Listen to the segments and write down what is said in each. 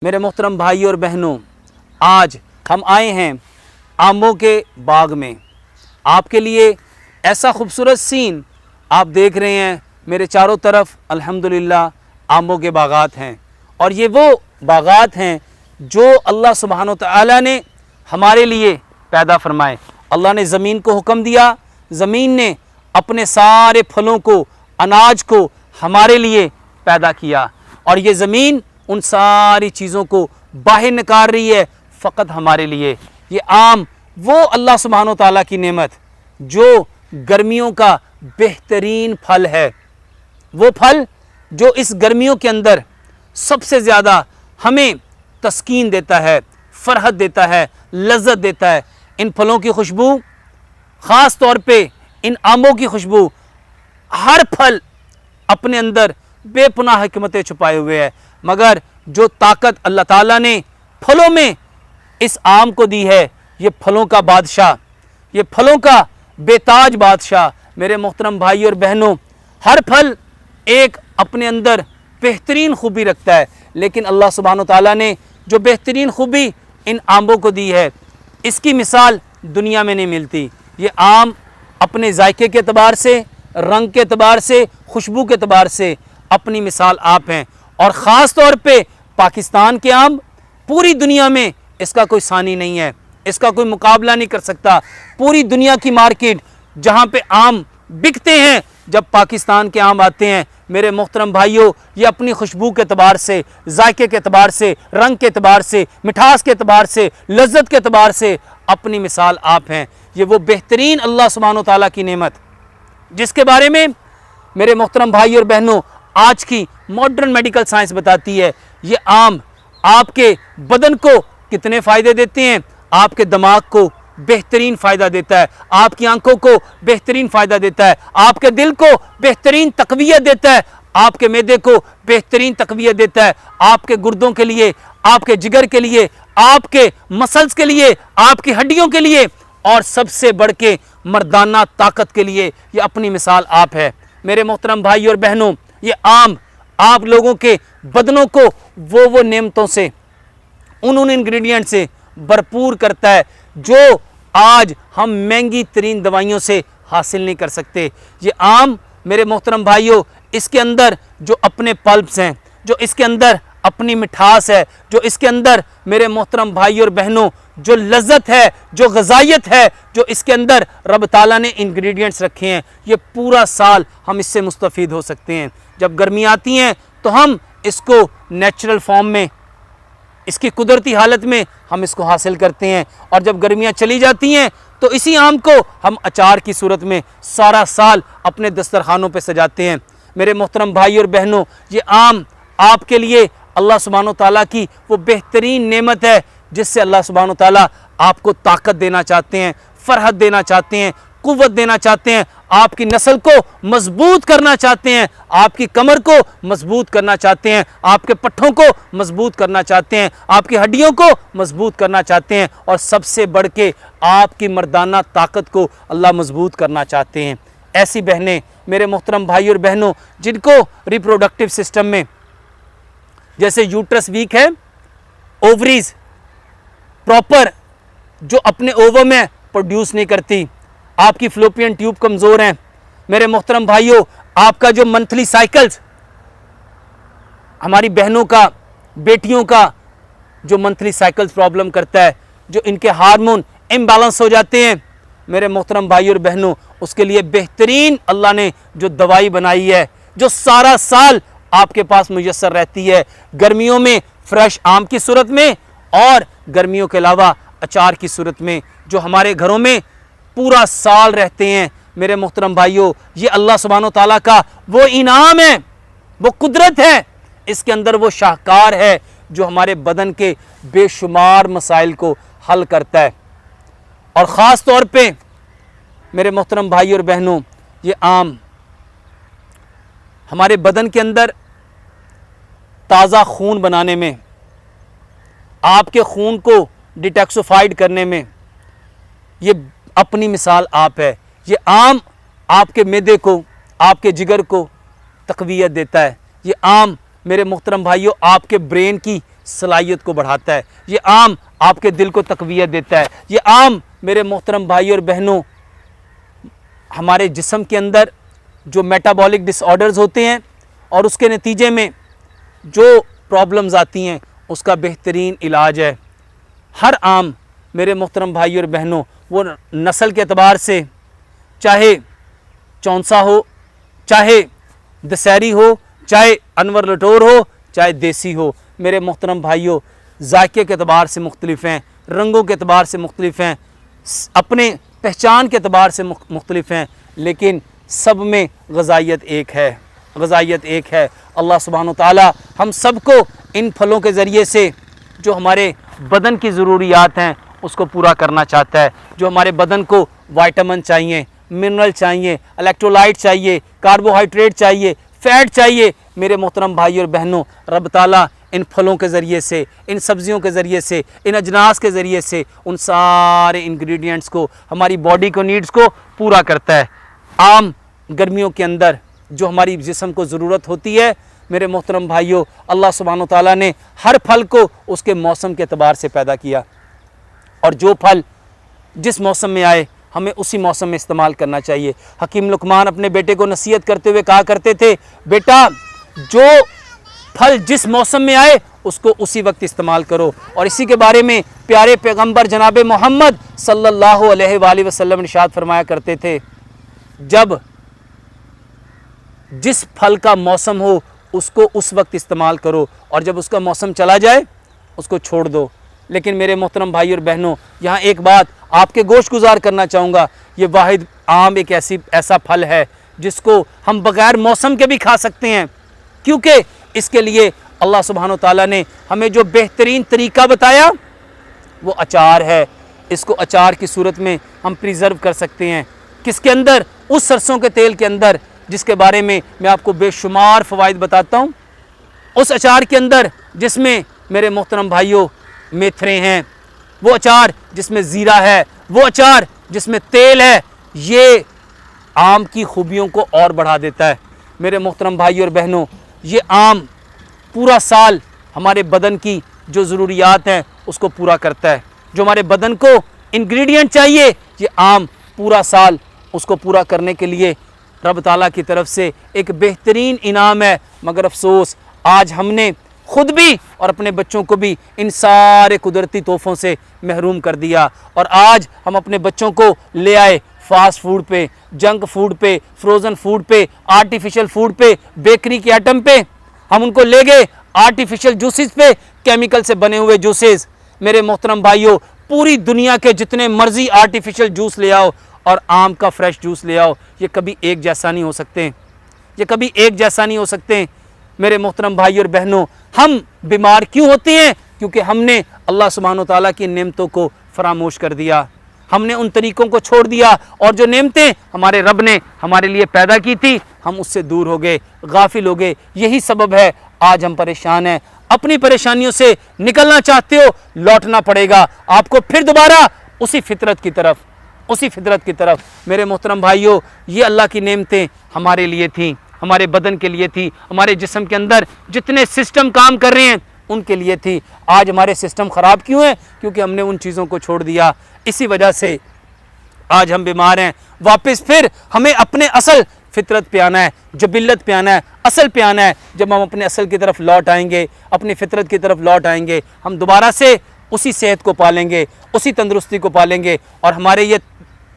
मेरे मोहतरम भाई और बहनों, आज हम आए हैं आमों के बाग में। आपके लिए ऐसा खूबसूरत सीन आप देख रहे हैं। मेरे चारों तरफ अल्हम्दुलिल्लाह आमों के बागात हैं, और ये वो बागात हैं जो अल्लाह सुब्हानो तआला ने हमारे लिए पैदा फरमाए। अल्लाह ने ज़मीन को हुक्म दिया, ज़मीन ने अपने सारे फलों को, अनाज को हमारे लिए पैदा किया, और ये ज़मीन उन सारी चीज़ों को बाहर निकाल रही है फ़कत हमारे लिए। ये आम वो अल्लाह सुब्हानो तआला की नेमत जो गर्मियों का बेहतरीन फल है, वो फल जो इस गर्मियों के अंदर सबसे ज़्यादा हमें तस्कीन देता है, फ़रहत देता है, लज़्ज़त देता है। इन फलों की खुशबू, ख़ास तौर पे इन आमों की खुशबू, हर फल अपने अंदर बेपनाह हिकमतें छुपाए हुए है, मगर जो ताकत अल्लाह ताला ने फलों में इस आम को दी है, ये फलों का बादशाह, ये फलों का बेताज बादशाह। मेरे मोहतरम भाई और बहनों, हर फल एक अपने अंदर बेहतरीन खूबी रखता है, लेकिन अल्लाह सुब्हानो ताला ने जो बेहतरीन खूबी इन आमों को दी है, इसकी मिसाल दुनिया में नहीं मिलती। ये आम अपने जायके के एतबार से, रंग के एतबार से, खुशबू के एतबार से अपनी मिसाल आप हैं, और ख़ास तौर पे पाकिस्तान के आम पूरी दुनिया में इसका कोई सानी नहीं है, इसका कोई मुकाबला नहीं कर सकता। पूरी दुनिया की मार्केट जहाँ पे आम बिकते हैं, जब पाकिस्तान के आम आते हैं, मेरे मोहतरम भाइयों, ये अपनी खुशबू के एतबार से, जायके के एतबार से, रंग के एतबार से, मिठास के एतबार से, लज़्ज़त के एतबार से अपनी मिसाल आप हैं। ये वो बेहतरीन अल्लाह सुब्हानो तआला की नेमत जिसके बारे में मेरे मोहतरम भाई और बहनों आज की मॉडर्न मेडिकल साइंस बताती है। ये आम आपके बदन को कितने फ़ायदे देते हैं। आपके दिमाग को बेहतरीन फ़ायदा देता है, आपकी आंखों को बेहतरीन फ़ायदा देता है, आपके दिल को बेहतरीन तक़वियत देता है, आपके मैदे को बेहतरीन तक़वियत देता है, आपके गुर्दों के लिए, आपके जिगर के लिए, आपके मसल्स के लिए, आपकी हड्डियों के लिए, और सबसे बढ़ के मर्दाना ताकत के लिए ये अपनी मिसाल आप है। मेरे मोहतरम भाई और बहनों, ये आम आप लोगों के बदनों को वो नेमतों से, उन इंग्रेडिएंट से भरपूर करता है जो आज हम महंगी तरीन दवाइयों से हासिल नहीं कर सकते। ये आम मेरे मोहतरम भाइयों, इसके अंदर जो अपने पल्प्स हैं, जो इसके अंदर अपनी मिठास है, जो इसके अंदर मेरे मोहतरम भाई और बहनों जो लज़्ज़त है, जो ग़ज़ाइयत है, जो इसके अंदर रब ताला ने इंग्रेडिएंट्स रखे हैं, ये पूरा साल हम इससे मुस्तफ़ीद हो सकते हैं। जब गर्मी आती हैं तो हम इसको नेचुरल फॉर्म में, इसकी कुदरती हालत में हम इसको हासिल करते हैं, और जब गर्मियाँ चली जाती हैं तो इसी आम को हम अचार की सूरत में सारा साल अपने दस्तरखानों पे सजाते हैं। मेरे मोहतरम भाई और बहनों, ये आम आपके लिए अल्लाह सुब्हानो तआला की वो बेहतरीन नेमत है जिससे अल्लाह सुब्हानो तआला आपको ताकत देना चाहते हैं, फ़रहत देना चाहते हैं, कुव्वत देना चाहते हैं, आपकी नस्ल को मजबूत करना चाहते हैं, आपकी कमर को मजबूत करना चाहते हैं, आपके पट्ठों को मजबूत करना चाहते हैं, आपकी हड्डियों को मजबूत करना चाहते हैं, और सबसे बढ़ के आपकी मर्दाना ताकत को अल्लाह मजबूत करना चाहते हैं। ऐसी बहनें मेरे मोहतरम भाई और बहनों जिनको रिप्रोडक्टिव सिस्टम में, जैसे यूट्रस वीक है, ओवरीज प्रॉपर जो अपने ओवम में प्रोड्यूस नहीं करती, आपकी फ्लोपियन ट्यूब कमज़ोर हैं, मेरे मोहतरम भाइयों, आपका जो मंथली साइकिल्स, हमारी बहनों का, बेटियों का जो मंथली साइकिल्स प्रॉब्लम करता है, जो इनके हार्मोन इम्बैलेंस हो जाते हैं, मेरे मोहतरम भाई और बहनों, उसके लिए बेहतरीन अल्लाह ने जो दवाई बनाई है, जो सारा साल आपके पास मुयस्सर रहती है, गर्मियों में फ्रेश आम की सूरत में, और गर्मियों के अलावा अचार की सूरत में, जो हमारे घरों में पूरा साल रहते हैं। मेरे मोहतरम भाइयों, ये अल्लाह सुब्हानो तआला का वो इनाम है, वो कुदरत है, इसके अंदर वो शाहकार है जो हमारे बदन के बेशुमार मसाइल को हल करता है। और ख़ास तौर पे मेरे मोहतरम भाई और बहनों, ये आम हमारे बदन के अंदर ताज़ा खून बनाने में, आपके खून को डिटॉक्सिफाइड करने में ये अपनी मिसाल आप है। ये आम आपके मैदे को, आपके जिगर को तक़वियत देता है। ये आम मेरे मोहतरम भाइयों आपके ब्रेन की सलाहियत को बढ़ाता है। ये आम आपके दिल को तक़वियत देता है। ये आम मेरे मोहतरम भाई और बहनों हमारे जिस्म के अंदर जो मेटाबॉलिक डिसऑर्डर्स होते हैं और उसके नतीजे में जो प्रॉब्लम्स आती हैं उसका बेहतरीन इलाज है। हर आम मेरे मोहतरम भाई और बहनों वो नस्ल के अतबार से चाहे चौंसा हो, चाहे दशहरी हो, चाहे अनवर लटोर हो, चाहे देसी हो, मेरे मोहतरम भाइयों जायके के अतबार से मुख्तलिफ हैं, रंगों के अतबार से मुख्तलिफ हैं, अपने पहचान के अतबार से मुख्तलिफ हैं, लेकिन सब में ग़िज़ाइयत एक है, ग़िज़ाइयत एक है। अल्लाह सुब्हानो ताला हम सबको इन फलों के ज़रिए से जो हमारे बदन की ज़रूरियात हैं उसको पूरा करना चाहता है। जो हमारे बदन को विटामिन चाहिए, मिनरल चाहिए, इलेक्ट्रोलाइट चाहिए, कार्बोहाइड्रेट चाहिए, फ़ैट चाहिए, मेरे मोहतरम भाई और बहनों रब ताला इन फलों के ज़रिए से, इन सब्ज़ियों के ज़रिए से, इन अजनास के ज़रिए से उन सारे इंग्रेडिएंट्स को, हमारी बॉडी को नीड्स को पूरा करता है। आम गर्मियों के अंदर जो हमारी जिस्म को ज़रूरत होती है, मेरे मोहतरम भाइयों अल्लाह सुब्हानो ताला ने हर फल को उसके मौसम के अतबार से पैदा किया और जो फल जिस मौसम में आए हमें उसी मौसम में इस्तेमाल करना चाहिए। हकीम लुकमान अपने बेटे को नसीहत करते हुए कहा करते थे, बेटा जो फल जिस मौसम में आए उसको उसी वक्त इस्तेमाल करो। और इसी के बारे में प्यारे पैगंबर जनाब मोहम्मद सल्लल्लाहु अलैहि वसल्लम इरशाद फरमाया करते थे, जब जिस फल का मौसम हो उसको उस वक्त इस्तेमाल करो और जब उसका मौसम चला जाए उसको छोड़ दो। लेकिन मेरे मोहतरम भाई और बहनों यहाँ एक बात आपके गोश गुजार करना चाहूँगा, ये वाहिद आम एक ऐसा फल है जिसको हम बग़ैर मौसम के भी खा सकते हैं, क्योंकि इसके लिए अल्लाह सुब्हानो ताला ने हमें जो बेहतरीन तरीका बताया वो अचार है। इसको अचार की सूरत में हम प्रिजर्व कर सकते हैं। किसके अंदर? उस सरसों के तेल के अंदर जिसके बारे में मैं आपको बेशुमार फ़वाइद बताता हूँ। उस अचार के अंदर जिसमें मेरे मोहतरम भाइयों मेथरे हैं, वो अचार जिसमें ज़ीरा है, वो अचार जिसमें तेल है, ये आम की खूबियों को और बढ़ा देता है। मेरे मोहतरम भाइयों और बहनों ये आम पूरा साल हमारे बदन की जो ज़रूरियात हैं उसको पूरा करता है। जो हमारे बदन को इंग्रेडिएंट चाहिए ये आम पूरा साल उसको पूरा करने के लिए रब ताला की तरफ से एक बेहतरीन इनाम है। मगर अफसोस आज हमने ख़ुद भी और अपने बच्चों को भी इन सारे कुदरती तोहफ़ों से महरूम कर दिया और आज हम अपने बच्चों को ले आए फास्ट फूड पे, जंक फूड पे, फ्रोज़न फूड पे, आर्टिफिशियल फूड पे, बेकरी के आइटम पे। हम उनको ले गए आर्टिफिशियल जूसेस पे, केमिकल से बने हुए जूसेस। मेरे मोहतरम भाइयों पूरी दुनिया के जितने मर्जी आर्टिफिशियल जूस ले आओ और आम का फ्रेश जूस ले आओ, ये कभी एक जैसा नहीं हो सकते, ये कभी एक जैसा नहीं हो सकते। मेरे मोहतरम भाई और बहनों हम बीमार क्यों होते हैं? क्योंकि हमने अल्लाह सुब्हानो ताला की नेमतों को फरामोश कर दिया, हमने उन तरीक़ों को छोड़ दिया और जो नेमतें हमारे रब ने हमारे लिए पैदा की थी हम उससे दूर हो गए, गाफिल हो गए। यही सबब है आज हम परेशान हैं। अपनी परेशानियों से निकलना चाहते हो, लौटना पड़ेगा आपको फिर दोबारा उसी फितरत की तरफ, उसी फितरत की तरफ। मेरे मोहतरम भाइयों ये अल्लाह की नेमतें हमारे लिए थी, हमारे बदन के लिए थी, हमारे जिस्म के अंदर जितने सिस्टम काम कर रहे हैं उनके लिए थी। आज हमारे सिस्टम ख़राब क्यों है? क्योंकि हमने उन चीज़ों को छोड़ दिया। इसी वजह से आज हम बीमार हैं। वापस फिर हमें अपने असल फितरत पे आना है, जबिल्लत पे आना है, असल पे आना है। जब हम अपने असल की तरफ लौट आएंगे, अपनी फितरत की तरफ लौट आएंगे, हम दोबारा से उसी सेहत को पालेंगे, उसी तंदुरुस्ती को पालेंगे और हमारे ये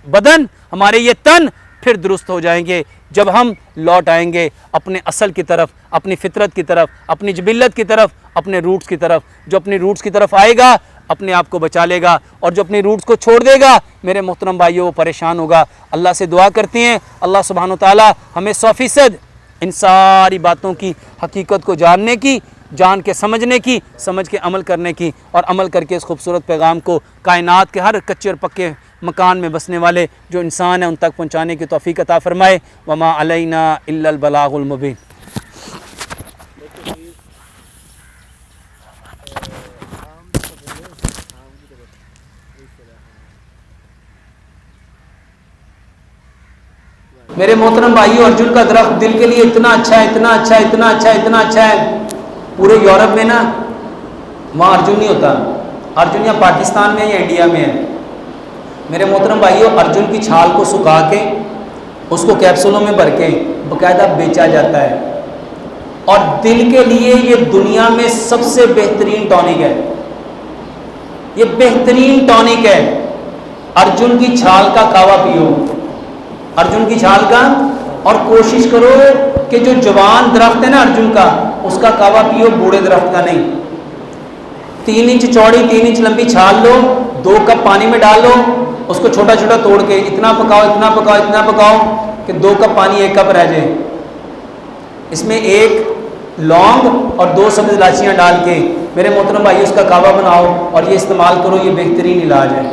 बदन, हमारे ये तन फिर दुरुस्त हो जाएंगे। जब हम लौट आएंगे अपने असल की तरफ, अपनी फितरत की तरफ, अपनी जबिल्लत की तरफ, अपने रूट्स की तरफ। जो अपनी रूट्स की तरफ आएगा अपने आप को बचा लेगा और जो अपनी रूट्स को छोड़ देगा मेरे मोहतरम भाइयों वो परेशान होगा। अल्लाह से दुआ करते हैं अल्लाह सुब्हानो ताला हमें 100% इन सारी बातों की हकीकत को जानने की, जान के समझने की, समझ के अमल करने की और अमल करके इस खूबसूरत पैगाम को कायनात के हर कच्चे और पक्के मकान में बसने वाले जो इंसान हैं उन तक पहुँचाने की तौफीक अता फ़रमाए। वमा अलैना इल्लल बलागुल मुबीन। मेरे मोहतरम भाइयों अर्जुन का दरख्त दिल के लिए इतना अच्छा है, इतना अच्छा है, इतना अच्छा है, इतना अच्छा है। पूरे यूरोप में ना वहाँ अर्जुन नहीं होता। अर्जुन या पाकिस्तान में या इंडिया में है। मेरे मोहतरम भाइयों, अर्जुन की छाल को सुखा के उसको कैप्सूलों में भर के बाकायदा बेचा जाता है। और दिल के लिए ये दुनिया में सबसे बेहतरीन टॉनिक है, ये बेहतरीन टॉनिक है। अर्जुन की छाल का कावा पियो, अर्जुन की छाल का, और कोशिश करो कि जो जवान दरख्त है ना अर्जुन का, उसका कावा पियो, बूढ़े दरख्त का नहीं। 3 इंच चौड़ी 3 इंच लंबी छाल लो, 2 कप पानी में डाल लो, उसको छोटा छोटा तोड़ के इतना पकाओ इतना पकाओ इतना पकाओ कि 2 कप पानी 1 कप रह जाए। इसमें 1 लौंग और 2 सब्ज़ इलायचियाँ डाल के मेरे मोहतरम भाई उसका कावा बनाओ और ये इस्तेमाल करो, ये बेहतरीन इलाज है।